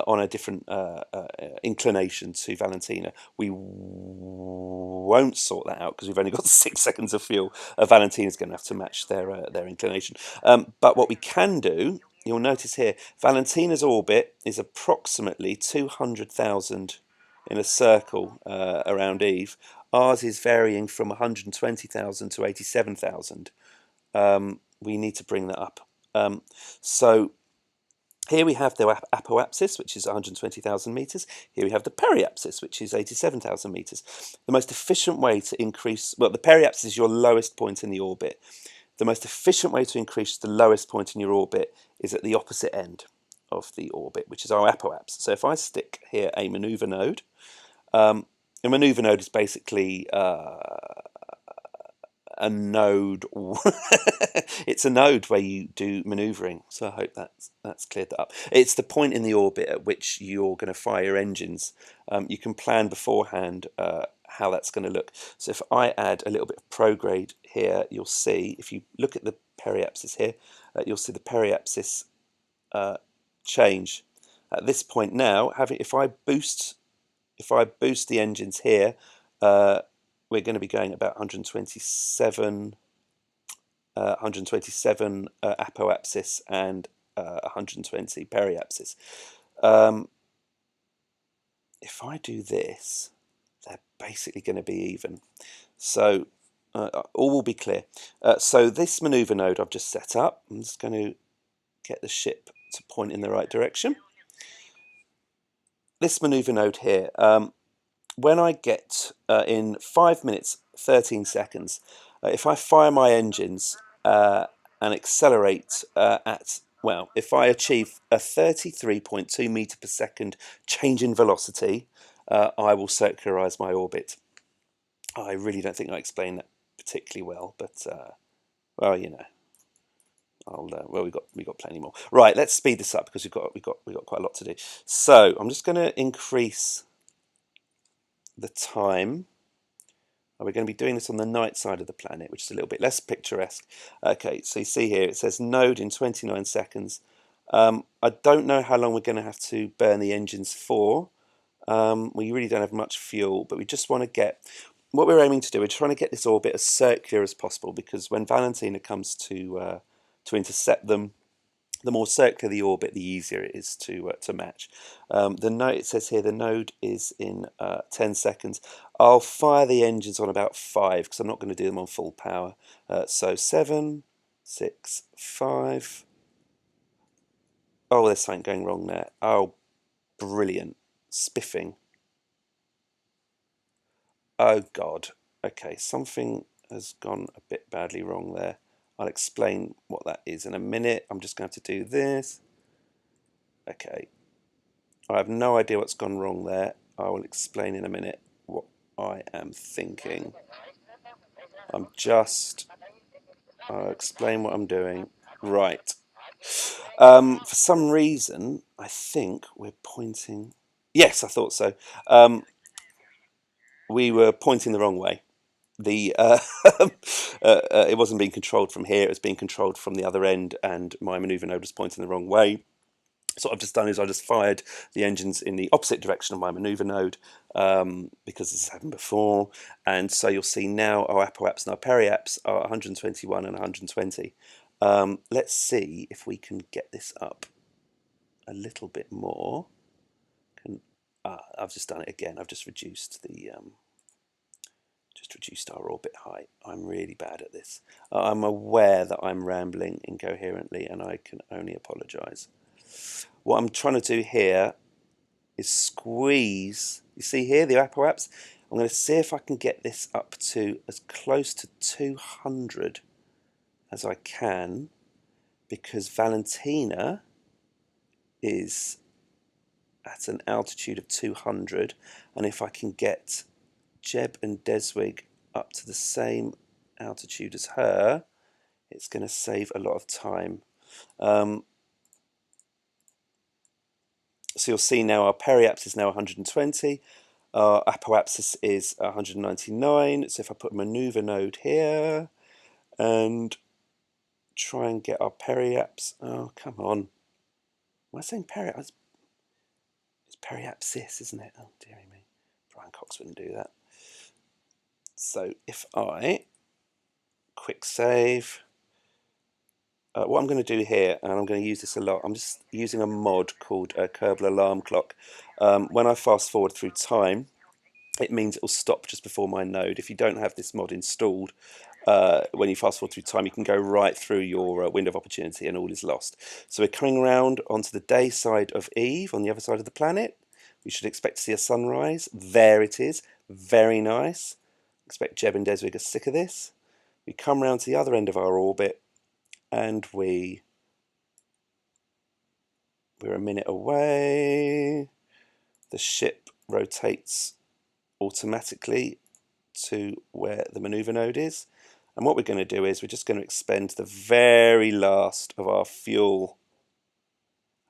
on a different inclination to Valentina. We won't sort that out because we've only got 6 seconds of fuel. Valentina's going to have to match their inclination. But what we can do, you'll notice here, Valentina's orbit is approximately 200,000 in a circle around Eve. Ours is varying from 120,000 to 87,000. We need to bring that up. So here we have the apoapsis, which is 120,000 meters. Here we have the periapsis, which is 87,000 meters. The most efficient way to increase, well, the periapsis is your lowest point in the orbit. The most efficient way to increase the lowest point in your orbit is at the opposite end of the orbit, which is our apoapsis. So if I stick here a maneuver node, a maneuver node is basically a node. It's a node where you do maneuvering. So I hope that's cleared that up. It's the point in the orbit at which you're going to fire your engines. You can plan beforehand how that's going to look. So if I add a little bit of prograde here, you'll see, if you look at the periapsis here, you'll see the periapsis change. At this point now, if I boost the engines here, we're going to be going about 127 apoapsis and 120 periapsis. If I do this, they're basically going to be even. So all will be clear. So this maneuver node I've just set up, I'm just going to get the ship to point in the right direction. This maneuver node here, when I get in 5 minutes 13 seconds, if I fire my engines and accelerate if I achieve a 33.2 meter per second change in velocity, I will circularize my orbit. I really don't think I explained that particularly well, but well, you know, well, we got plenty more. Right, let's speed this up because we got quite a lot to do. So I'm just going to increase the time. We're going to be doing this on the night side of the planet, which is a little bit less picturesque. Okay, so you see here it says node in 29 seconds. I don't know how long we're going to have to burn the engines for. We really don't have much fuel, but we just want to get, what we're aiming to do, we're trying to get this orbit as circular as possible, because when Valentina comes to intercept them, the more circular the orbit, the easier it is to match. The node, it says here, the node is in 10 seconds. I'll fire the engines on about 5 because I'm not going to do them on full power. So 7, 6, 5. Oh, there's something going wrong there. Oh, brilliant. Spiffing. Oh, God. Okay, something has gone a bit badly wrong there. I'll explain what that is in a minute. I'm just going to have to do this. Okay. I have no idea what's gone wrong there. I will explain in a minute what I am thinking. I'll explain what I'm doing. Right. For some reason, I think we're pointing... Yes, I thought so. We were pointing the wrong way. It wasn't being controlled from here, it was being controlled from the other end, and my maneuver node was pointing the wrong way. So what I've just done is I just fired the engines in the opposite direction of my maneuver node, because this has happened before. And so you'll see now our apoaps and our periaps are 121 and 120. Let's see if we can get this up a little bit more. I've just done it again. I've just reduced our orbit height. I'm really bad at this. I'm aware that I'm rambling incoherently, and I can only apologise. What I'm trying to do here is squeeze. You see here the apoaps? I'm going to see if I can get this up to as close to 200 as I can, because Valentina is at an altitude of 200, and if I can get Jeb and Deswig up to the same altitude as her, it's going to save a lot of time. So you'll see now our periapsis is now 120, our apoapsis is 199. So if I put a maneuver node here and try and get our periaps, oh come on, am I saying periaps? It's periapsis, isn't it? Oh, dearie me. Brian Cox wouldn't do that. So if I quick save, what I'm going to do here, and I'm going to use this a lot, I'm just using a mod called Kerbal Alarm Clock. When I fast forward through time, it means it will stop just before my node. If you don't have this mod installed, when you fast forward through time, you can go right through your window of opportunity and all is lost. So we're coming around onto the day side of Eve, on the other side of the planet. We should expect to see a sunrise. There it is. Very nice. Expect Jeb and Deswig are sick of this. We come round to the other end of our orbit, and we're a minute away. The ship rotates automatically to where the maneuver node is. And what we're going to do is we're just going to expend the very last of our fuel,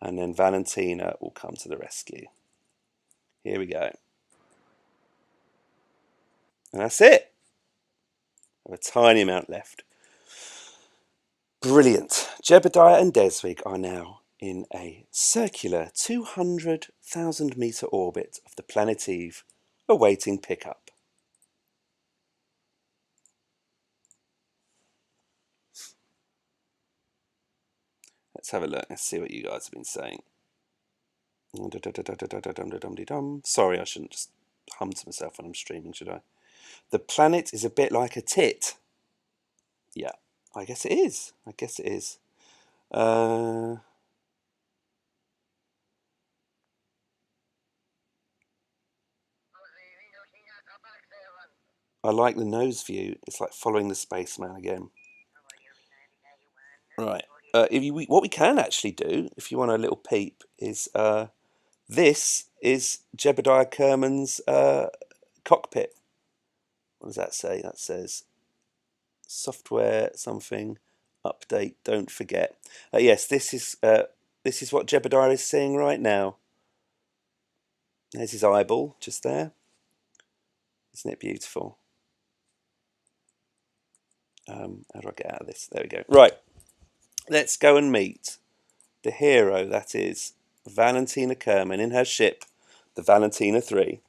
and then Valentina will come to the rescue. Here we go. And that's it. I have a tiny amount left. Brilliant. Jebediah and Deswig are now in a circular 200,000 metre orbit of the planet Eve, awaiting pickup. Let's have a look. Let's see what you guys have been saying. Sorry, I shouldn't just hum to myself when I'm streaming, should I? The planet is a bit like a tit. Yeah, I guess it is. I guess it is. I like the nose view. It's like following the spaceman again. Right. What we can actually do, if you want a little peep, is this is Jebediah Kerman's cockpit. What does that say? That says software something update. Don't forget. Yes, this is what Jebediah is seeing right now. There's his eyeball just there. Isn't it beautiful? How do I get out of this? There we go. Right. Let's go and meet the hero that is Valentina Kerman in her ship, the Valentina 3.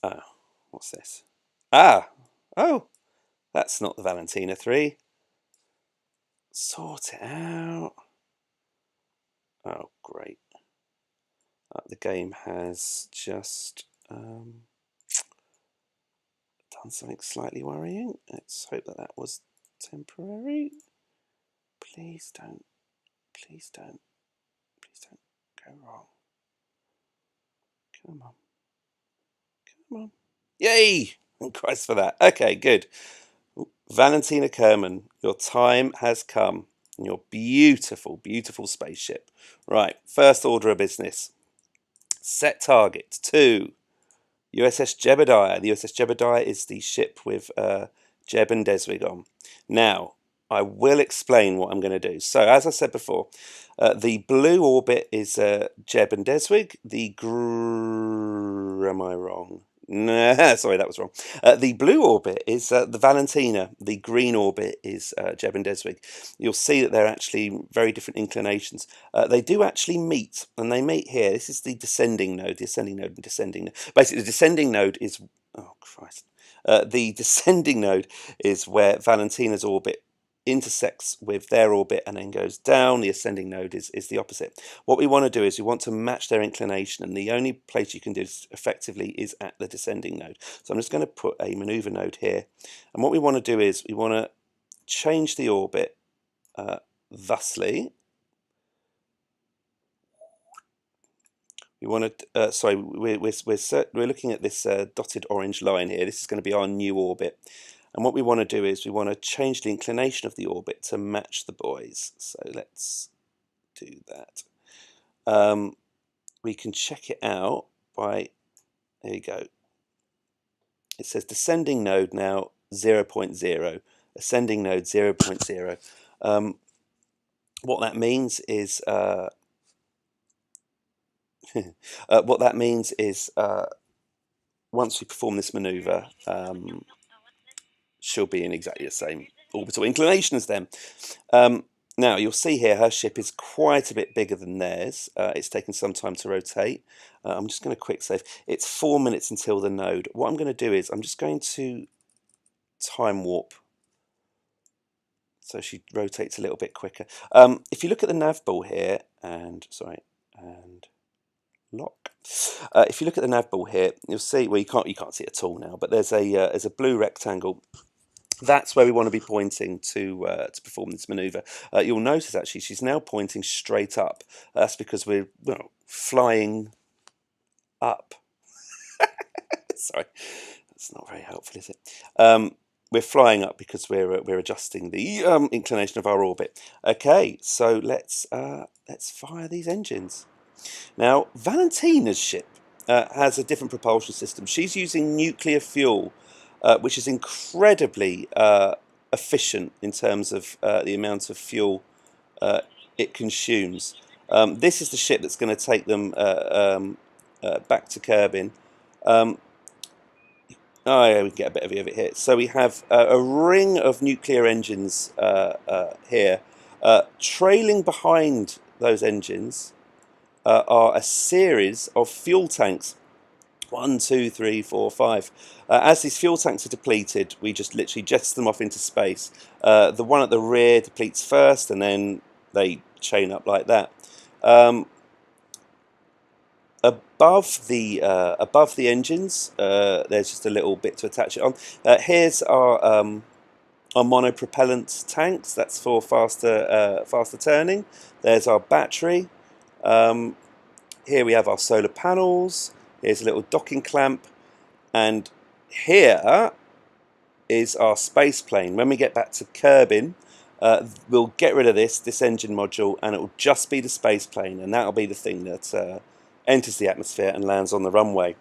Oh, what's this? Oh, that's not the Valentina 3. Sort it out. Oh, great. The game has just done something slightly worrying. Let's hope that was temporary. Please don't go wrong. Come on. Yay! Thank Christ for that. Okay, good. Valentina Kerman, your time has come. And your beautiful, beautiful spaceship. Right, first order of business. Set target to USS Jebediah. The USS Jebediah is the ship with Jeb and Deswig on. Now, I will explain what I'm going to do. So, as I said before, the blue orbit is Jeb and Deswig. Am I wrong? Nah, sorry, that was wrong. The blue orbit is the Valentina. The green orbit is Jeb and Deswig. You'll see that they're actually very different inclinations. They do actually meet, and they meet here. This is the descending node, the ascending node and descending node. Basically, the descending node is... Oh, Christ. The descending node is where Valentina's orbit intersects with their orbit and then goes down. The ascending node is the opposite. What we want to do is we want to match their inclination, and the only place you can do this effectively is at the descending node. So I'm just going to put a maneuver node here, and what we want to do is we want to change the orbit thusly. We want to sorry, we're looking at this dotted orange line here. This is going to be our new orbit. And what we want to do is we want to change the inclination of the orbit to match the boys. So let's do that. We can check it out by, there you go. It says descending node now 0.0, ascending node 0.0. What that means is once we perform this maneuver, she'll be in exactly the same orbital inclination as them. Now, you'll see here her ship is quite a bit bigger than theirs. It's taken some time to rotate. I'm just going to quick save. It's 4 minutes until the node. What I'm going to do is I'm just going to time warp so she rotates a little bit quicker. If you look at the nav ball here, and lock. If you look at the nav ball here, you'll see. Well, you can't see it at all now, but there's a blue rectangle. That's where we want to be pointing to perform this manoeuvre. You'll notice actually she's now pointing straight up. That's because we're flying up. Sorry, that's not very helpful, is it? We're flying up because we're adjusting the inclination of our orbit. Okay, so let's fire these engines. Now, Valentina's ship has a different propulsion system. She's using nuclear fuel, which is incredibly efficient in terms of the amount of fuel it consumes. This is the ship that's going to take them back to Kerbin. Oh yeah, we can get a bit of a view of it here. So we have a ring of nuclear engines here. Trailing behind those engines are a series of fuel tanks. 1, 2, 3, 4, 5. As these fuel tanks are depleted, we just literally jet them off into space. The one at the rear depletes first, and then they chain up like that. Above the engines, there's just a little bit to attach it on. Here's our monopropellant tanks. That's for faster turning. There's our battery. Here we have our solar panels. Here's a little docking clamp, and here is our space plane. When we get back to Kerbin, we'll get rid of this engine module, and it will just be the space plane, and that'll be the thing that enters the atmosphere and lands on the runway.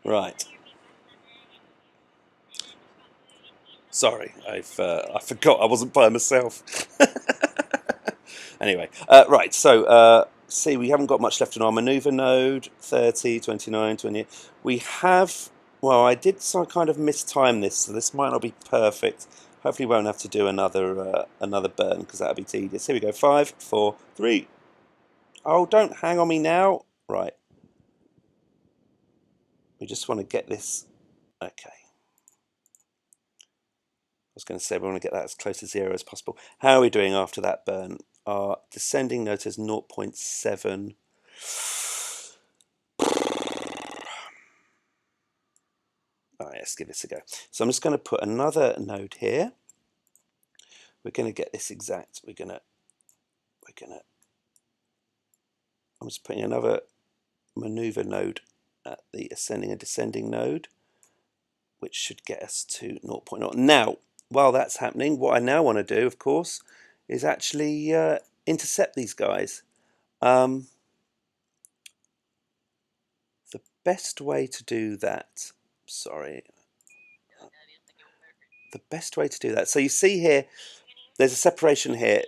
Right. Sorry, I forgot I wasn't by myself. Anyway, right, so see, we haven't got much left on our manoeuvre node. 30, 29, 28. We have, well, I did kind of mistime this, so this might not be perfect. Hopefully we won't have to do another burn, because that'll be tedious. Here we go, 5, 4, 3. Oh, don't hang on me now. Right. We just want to get this. Okay. I was going to say we want to get that as close to 0 as possible. How are we doing after that burn? Our descending node is 0.7. All right, let's give this a go. So I'm just going to put another node here. We're going to get this exact. I'm just putting another maneuver node at the ascending and descending node, which should get us to 0.0. Now, while that's happening, what I now want to do, of course, is actually intercept these guys. The best way to do that, the best way to do that, so you see here, there's a separation here.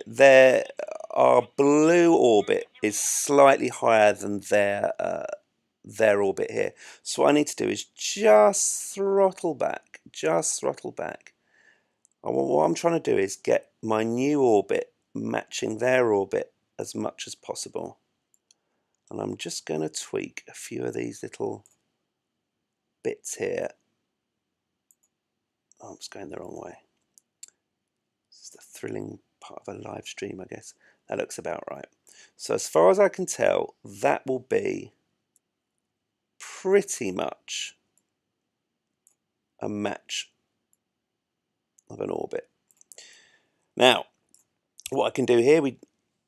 Our blue orbit is slightly higher than their orbit here. So what I need to do is just throttle back, What I'm trying to do is get my new orbit matching their orbit as much as possible. And I'm just going to tweak a few of these little bits here. Oh, it's going the wrong way. This is the thrilling part of a live stream, I guess. That looks about right. So as far as I can tell, that will be pretty much a match of an orbit. Now, what I can do here,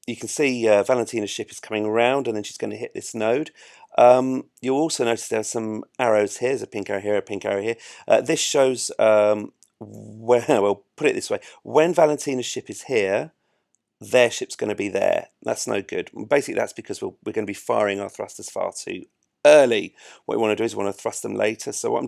you can see Valentina's ship is coming around, and then she's going to hit this node. You'll also notice there are some arrows here. There's a pink arrow here, a pink arrow here. This shows well, put it this way. When Valentina's ship is here, their ship's going to be there. That's no good. Basically, that's because we're going to be firing our thrusters far too early. What we want to do is we want to thrust them later. So what I'm